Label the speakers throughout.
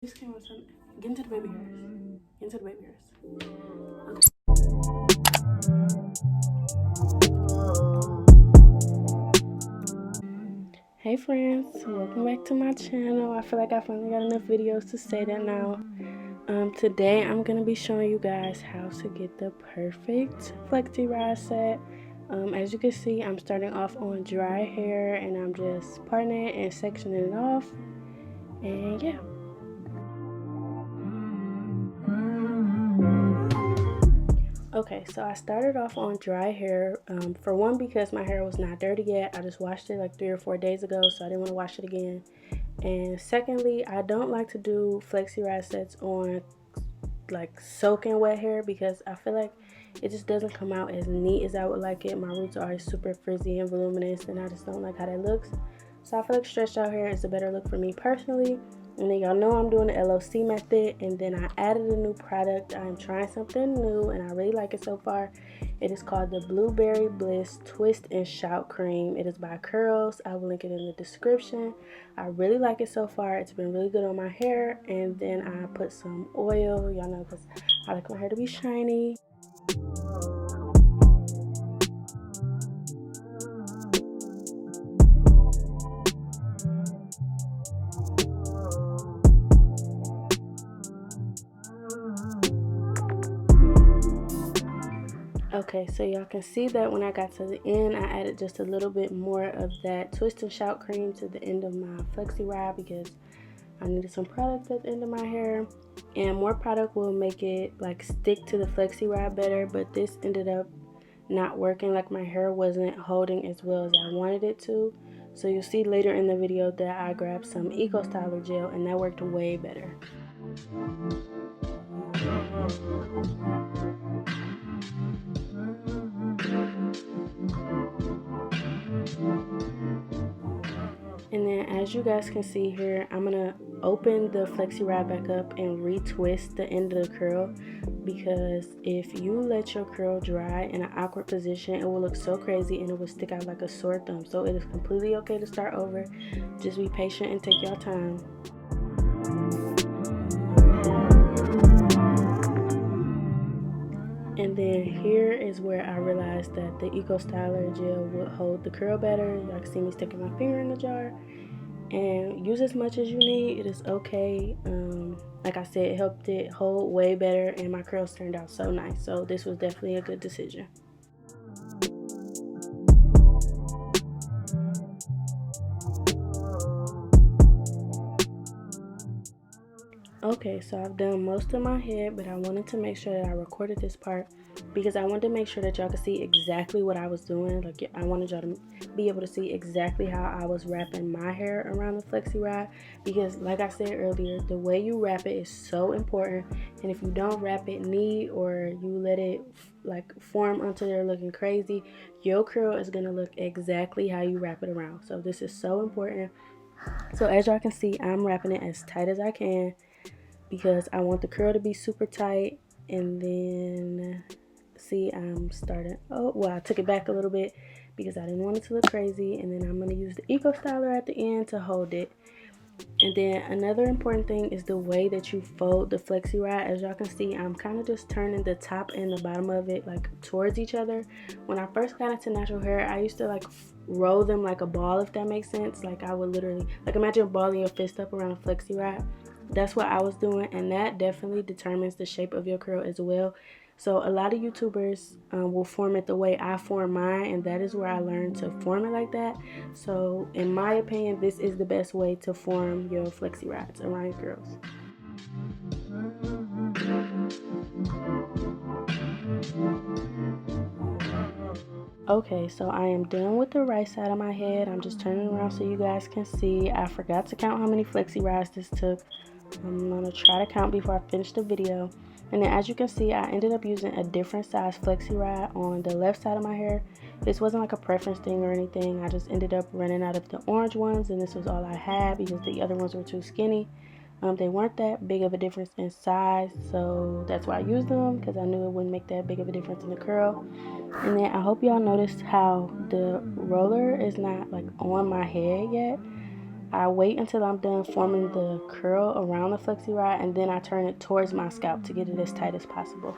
Speaker 1: This camera, son. Get into the baby hairs. Get into the baby hairs. Hey friends, welcome back to my channel. I feel like I finally got enough videos to say that now. Today I'm gonna be showing you guys how to get the perfect flexi rod set. As you can see, I'm starting off on dry hair and I'm just parting it and sectioning it off. And yeah. Okay, so I started off on dry hair, for one because my hair was not dirty yet. I just washed it like 3 or 4 days ago, so I didn't want to wash it again. And secondly, I don't like to do flexi rod sets on like soaking wet hair because I feel like it just doesn't come out as neat as I would like it. My roots are super frizzy and voluminous and I just don't like how that looks. So I feel like stretched out hair is a better look for me personally. And then y'all know I'm doing the LOC method, and then I added a new product. I'm trying something new and I really like it so far. It is called the Blueberry Bliss Twist and Shout Cream. It is by Curls. I will link it in the description. I really like it so far. It's been really good on my hair. And then I put some oil, y'all know, because I like my hair to be shiny. Okay, so y'all can see that when I got to the end, I added just a little bit more of that Twist and Shout cream to the end of my flexi rod because I needed some product at the end of my hair. And more product will make it like stick to the flexi rod better, but this ended up not working. Like my hair wasn't holding as well as I wanted it to. So you'll see later in the video that I grabbed some Eco Styler gel and that worked way better. And then as you guys can see here, I'm gonna open the flexi rod back up and retwist the end of the curl, because if you let your curl dry in an awkward position, it will look so crazy and it will stick out like a sore thumb. So it is completely okay to start over. Just be patient and take your time. And then here is where I realized that the Eco Styler gel would hold the curl better. Y'all can see me sticking my finger in the jar. And use as much as you need. It is okay. Like I said, it helped it hold way better and my curls turned out so nice. So this was definitely a good decision. Okay, so I've done most of my head, but I wanted to make sure that I recorded this part because I wanted to make sure that y'all could see exactly what I was doing. Like, I wanted y'all to be able to see exactly how I was wrapping my hair around the flexi rod, because like I said earlier, the way you wrap it is so important. And if you don't wrap it neat or you let it like form until they're looking crazy, your curl is gonna look exactly how you wrap it around. So this is so important. So as y'all can see, I'm wrapping it as tight as I can because I want the curl to be super tight. And then see, I'm starting, oh well, I took it back a little bit because I didn't want it to look crazy. And then I'm going to use the Eco Styler at the end to hold it. And then another important thing is the way that you fold the flexi rod. As y'all can see, I'm kind of just turning the top and the bottom of it like towards each other. When I first got into natural hair, I used to like roll them like a ball, if that makes sense. Like I would literally, like imagine balling your fist up around a flexi rod. That's what I was doing, and that definitely determines the shape of your curl as well. So a lot of YouTubers will form it the way I form mine, and that is where I learned to form it like that. So in my opinion, this is the best way to form your flexi rods around your curls. Okay, so I am done with the right side of my head. I'm just turning around so you guys can see. I forgot to count how many flexi rods this took. I'm gonna try to count before I finish the video. And then as you can see, I ended up using a different size flexi rod on the left side of my hair. This wasn't like a preference thing or anything. I just ended up running out of the orange ones and this was all I had because the other ones were too skinny. They weren't that big of a difference in size, so that's why I used them, because I knew it wouldn't make that big of a difference in the curl. And then I hope y'all noticed how the roller is not like on my head yet. I wait until I'm done forming the curl around the flexi rod, and then I turn it towards my scalp to get it as tight as possible.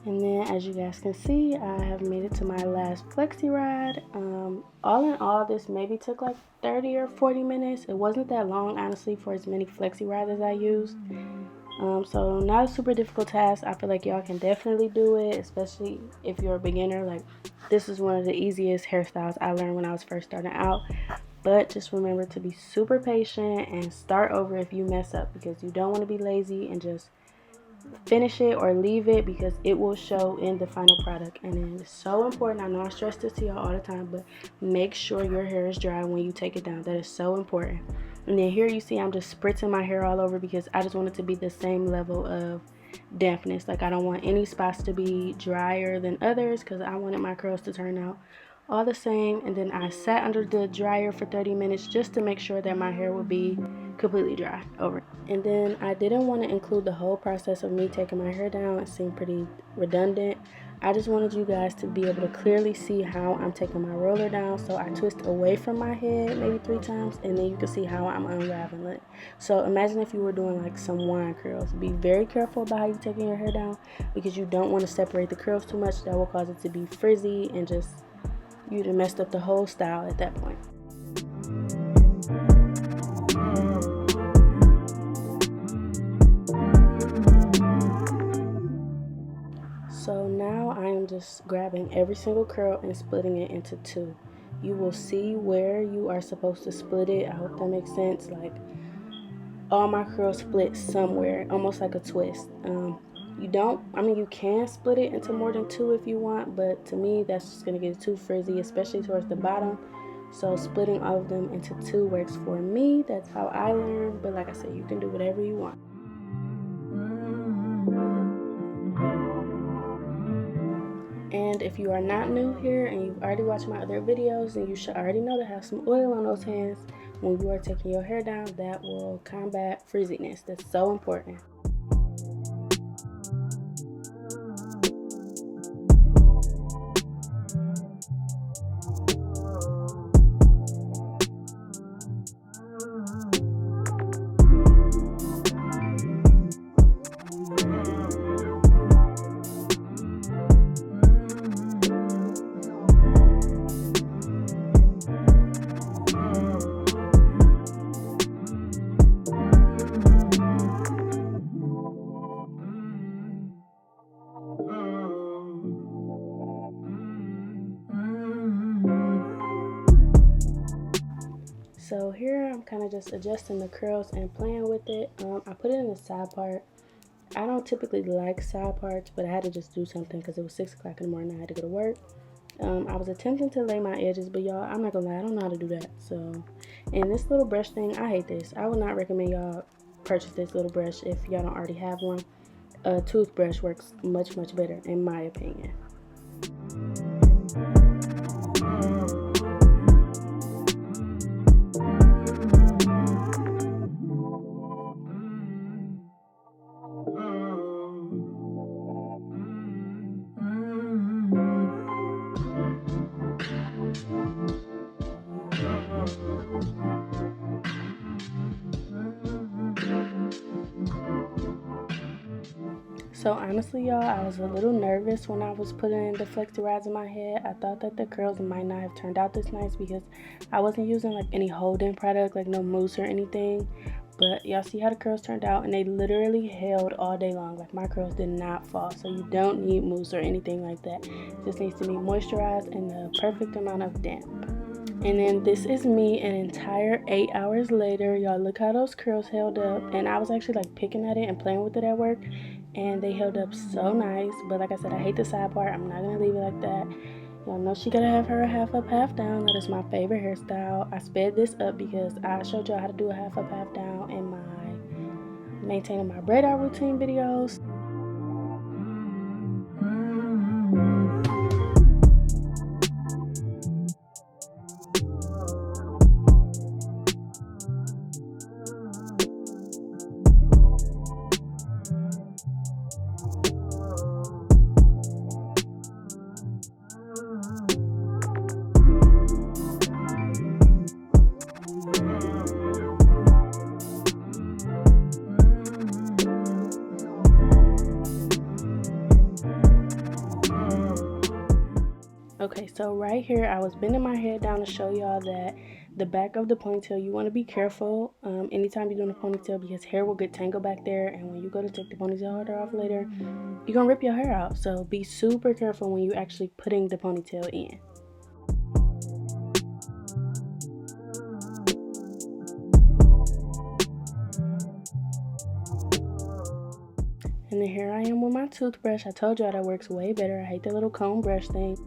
Speaker 1: And then, as you guys can see, I have made it to my last flexi rod. All in all, this maybe took like 30 or 40 minutes. It wasn't that long, honestly, for as many flexi rods as I used. So not a super difficult task. I feel like y'all can definitely do it, especially if you're a beginner. Like, this is one of the easiest hairstyles I learned when I was first starting out. But just remember to be super patient and start over if you mess up, because you don't want to be lazy and just finish it or leave it, because it will show in the final product. And it's so important. I know I stress this to y'all all the time, but make sure your hair is dry when you take it down. That is so important. And then here you see I'm just spritzing my hair all over, because I just want it to be the same level of dampness. Like, I don't want any spots to be drier than others, because I wanted my curls to turn out all the same. And then I sat under the dryer for 30 minutes just to make sure that my hair would be completely dry over. And then I didn't want to include the whole process of me taking my hair down. It seemed pretty redundant. I just wanted you guys to be able to clearly see how I'm taking my roller down. So I twist away from my head maybe 3 times, and then you can see how I'm unraveling it. So imagine if you were doing like some wine curls. Be very careful about how you're taking your hair down, because you don't want to separate the curls too much. That will cause it to be frizzy, and just you'd have messed up the whole style at that point. So now I am just grabbing every single curl and splitting it into 2. You will see where you are supposed to split it. I hope that makes sense. Like, all my curls split somewhere, almost like a twist. You can split it into more than 2 if you want, but to me that's just gonna get too frizzy, especially towards the bottom. So splitting all of them into 2 works for me. That's how I learned, but like I said, you can do whatever you want. And if you are not new here and you've already watched my other videos, then you should already know to have some oil on those hands when you are taking your hair down. That will combat frizziness. That's so important. So here I'm kind of just adjusting the curls and playing with it. I put it in the side part. I don't typically like side parts, but I had to just do something because it was 6 o'clock in the morning. I had to go to work. I was attempting to lay my edges, but y'all, I'm not gonna lie, I don't know how to do that. So, and this little brush thing, I hate this. I would not recommend y'all purchase this little brush if y'all don't already have one. A toothbrush works much better in my opinion. So honestly, y'all, I was a little nervous when I was putting the flexi rods in my head. I thought that the curls might not have turned out this nice because I wasn't using like any hold-in product, like no mousse or anything. But y'all see how the curls turned out, and they literally held all day long. Like, my curls did not fall. So you don't need mousse or anything like that. It just needs to be moisturized and the perfect amount of damp. And then this is me an entire 8 hours later. Y'all, look how those curls held up. And I was actually like picking at it and playing with it at work, and they held up so nice. But like I said, I hate the side part. I'm not gonna leave it like that. Y'all know she gotta have her half up, half down. That is my favorite hairstyle. I sped this up because I showed y'all how to do a half up, half down in my maintaining my braid out routine videos. Okay, so right here I was bending my head down to show y'all that the back of the ponytail, you want to be careful anytime you're doing a ponytail, because hair will get tangled back there, and when you go to take the ponytail holder off later, you're gonna rip your hair out. So be super careful when you're actually putting the ponytail in. And then here I am with my toothbrush. I told y'all that works way better. I hate that little comb brush thing.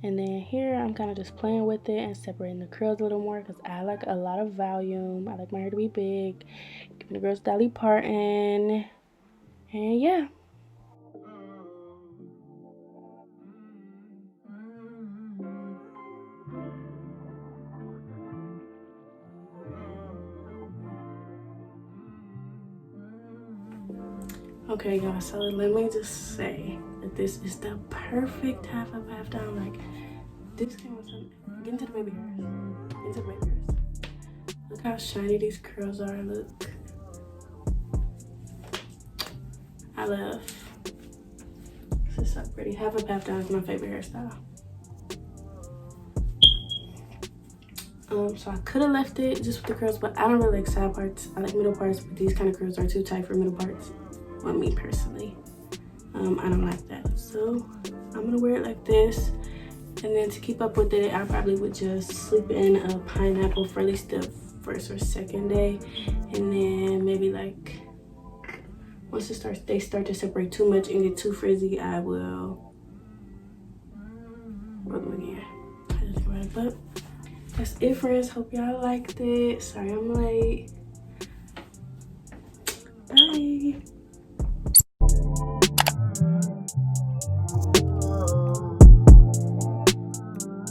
Speaker 1: And then here I'm kind of just playing with it and separating the curls a little more, because I like a lot of volume. I like my hair to be big, giving the girls Dolly Parton, and yeah. Okay, y'all, so let me just say that this is the perfect half up, half down. Like, this came with some, get into the baby hairs. Get into the baby hairs. Look how shiny these curls are. Look. I love. This is so pretty. Half up, half down is my favorite hairstyle. So I could have left it just with the curls, but I don't really like side parts. I like middle parts, but these kind of curls are too tight for middle parts. On me personally, I don't like that. So I'm gonna wear it like this, and then to keep up with it, I probably would just sleep in a pineapple for at least the first or second day, and then maybe like once they start to separate too much and get too frizzy, I will roll them again. But that's it, friends. Hope y'all liked it. Sorry I'm late. Bye.